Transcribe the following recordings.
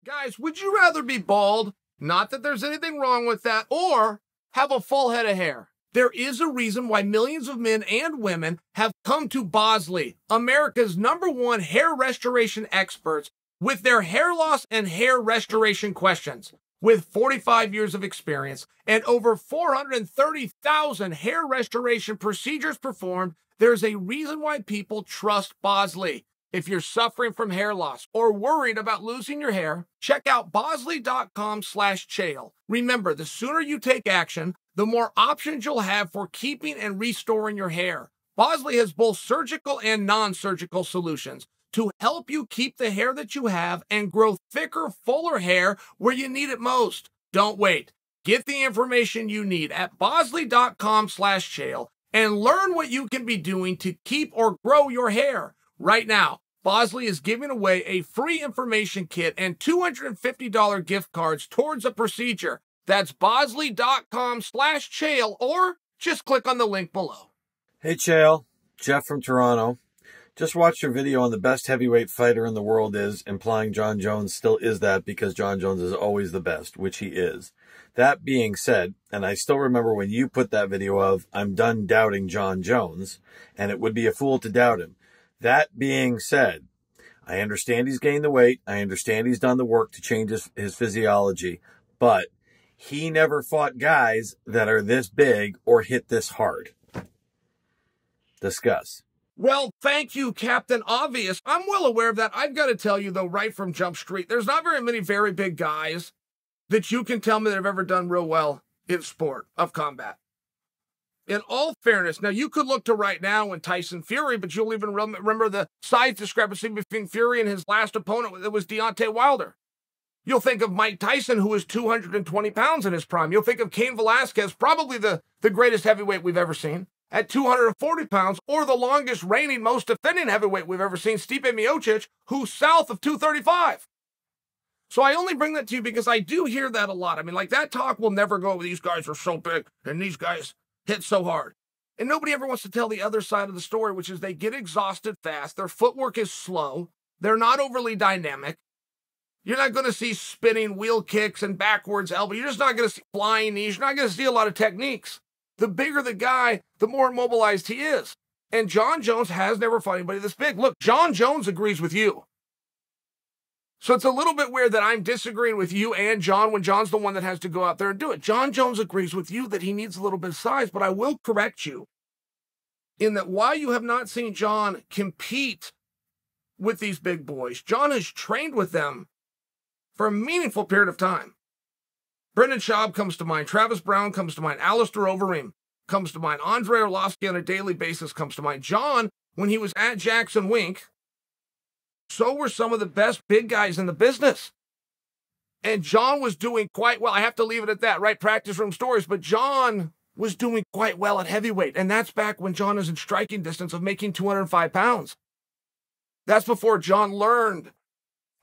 Guys, would you rather be bald, not that there's anything wrong with that, or have a full head of hair? There is a reason why millions of men and women have come to Bosley, America's #1 hair restoration experts, with their hair loss and hair restoration questions. With 45 years of experience and over 430,000 hair restoration procedures performed, there's a reason why people trust Bosley. If you're suffering from hair loss or worried about losing your hair, check out bosley.com/Chael. Remember, the sooner you take action, the more options you'll have for keeping and restoring your hair. Bosley has both surgical and non-surgical solutions to help you keep the hair that you have and grow thicker, fuller hair where you need it most. Don't wait. Get the information you need at bosley.com/Chael and learn what you can be doing to keep or grow your hair. Right now, Bosley is giving away a free information kit and $250 gift cards towards a procedure. That's bosley.com/Chael, or just click on the link below. Hey, Chael. Jeff from Toronto. Just watched your video on the best heavyweight fighter in the world is, implying Jon Jones still is that because Jon Jones is always the best, which he is. That being said, and I still remember when you put that video of, I'm done doubting Jon Jones, and it would be a fool to doubt him. That being said, I understand he's gained the weight. I understand he's done the work to change his physiology, but he never fought guys that are this big or hit this hard. Discuss. Well, thank you, Captain Obvious. I'm well aware of that. I've got to tell you, though, right from Jump Street, there's not very many very big guys that you can tell me that have ever done real well in sport of combat. In all fairness, now you could look to right now when Tyson Fury, but you'll even remember the size discrepancy between Fury and his last opponent that was Deontay Wilder. You'll think of Mike Tyson, who was 220 pounds in his prime. You'll think of Cain Velasquez, probably the greatest heavyweight we've ever seen, at 240 pounds, or the longest reigning, most defending heavyweight we've ever seen, Stipe Miocic, who's south of 235. So I only bring that to you because I do hear that a lot. I mean, like, that talk will never go, these guys are so big, and these guys hit so hard. And nobody ever wants to tell the other side of the story, which is they get exhausted fast, their footwork is slow, they're not overly dynamic. You're not going to see spinning wheel kicks and backwards elbow. You're just not going to see flying knees. You're not going to see a lot of techniques. The bigger the guy, the more immobilized he is. And Jon Jones has never fought anybody this big. Look, Jon Jones agrees with you. So it's a little bit weird that I'm disagreeing with you and Jon when Jon's the one that has to go out there and do it. Jon Jones agrees with you that he needs a little bit of size, but I will correct you in that while you have not seen Jon compete with these big boys, Jon has trained with them for a meaningful period of time. Brendan Schaub comes to mind. Travis Brown comes to mind. Alistair Overeem comes to mind. Andrei Arlovsky on a daily basis comes to mind. Jon, when he was at Jackson Wink, so were some of the best big guys in the business. And Jon was doing quite well. I have to leave it at that, right? Practice room stories. But Jon was doing quite well at heavyweight. And that's back when Jon is in striking distance of making 205 pounds. That's before Jon learned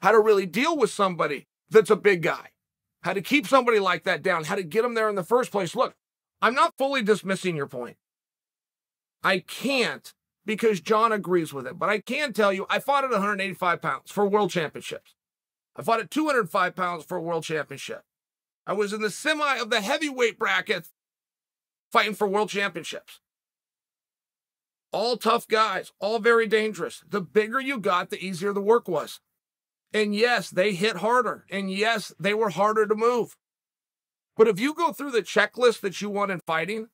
how to really deal with somebody that's a big guy, how to keep somebody like that down, how to get them there in the first place. Look, I'm not fully dismissing your point. I can't, because Jon agrees with it. But I can tell you, I fought at 185 pounds for world championships. I fought at 205 pounds for a world championship. I was in the semi of the heavyweight bracket fighting for world championships. All tough guys, all very dangerous. The bigger you got, the easier the work was. And yes, they hit harder. And yes, they were harder to move. But if you go through the checklist that you want in fighting,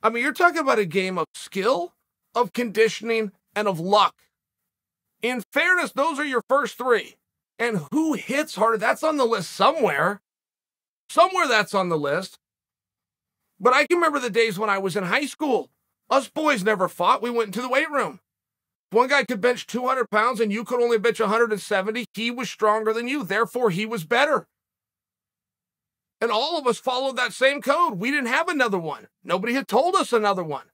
I mean, you're talking about a game of skill, of conditioning, and of luck. In fairness, those are your first three. And who hits harder? That's on the list somewhere. Somewhere that's on the list. But I can remember the days when I was in high school. Us boys never fought. We went into the weight room. One guy could bench 200 pounds and you could only bench 170. He was stronger than you. Therefore, he was better. And all of us followed that same code. We didn't have another one. Nobody had told us another one.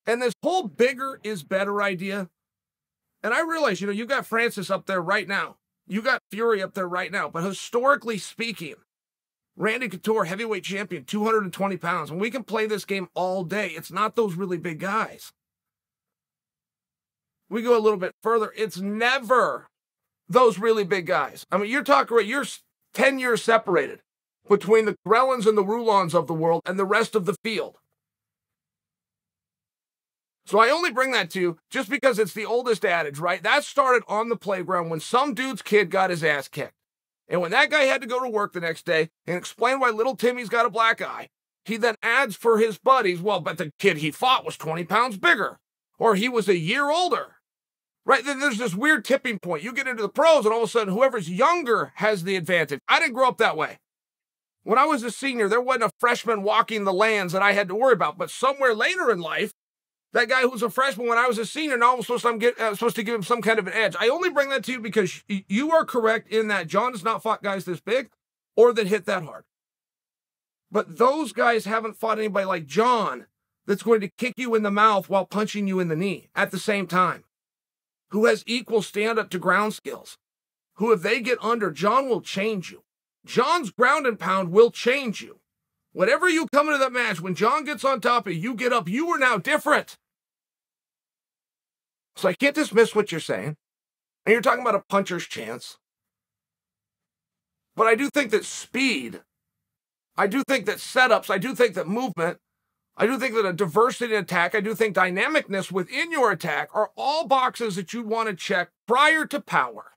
And this whole bigger is better idea. And I realize, you got Francis up there right now. You got Fury up there right now. But historically speaking, Randy Couture, heavyweight champion, 220 pounds. And we can play this game all day. It's not those really big guys. We go a little bit further. It's never those really big guys. I mean, you're talking right, you're 10 years separated between the Grellins and the Rulons of the world and the rest of the field. So I only bring that to you just because it's the oldest adage, right? That started on the playground when some dude's kid got his ass kicked. And when that guy had to go to work the next day and explain why little Timmy's got a black eye, he then adds for his buddies, well, but the kid he fought was 20 pounds bigger, or he was a year older, right? Then there's this weird tipping point. You get into the pros and all of a sudden whoever's younger has the advantage. I didn't grow up that way. When I was a senior, there wasn't a freshman walking the lands that I had to worry about, but somewhere later in life, that guy who was a freshman when I was a senior, now I'm supposed to give him some kind of an edge. I only bring that to you because you are correct in that Jon has not fought guys this big or that hit that hard. But those guys haven't fought anybody like Jon that's going to kick you in the mouth while punching you in the knee at the same time, who has equal stand-up to ground skills, who if they get under, Jon will change you. Jon's ground and pound will change you. Whatever you come into that match, when Jon gets on top of you, you get up, you are now different. So I can't dismiss what you're saying. And you're talking about a puncher's chance. But I do think that speed, I do think that setups, I do think that movement, I do think that a diversity in attack, I do think dynamicness within your attack are all boxes that you'd want to check prior to power.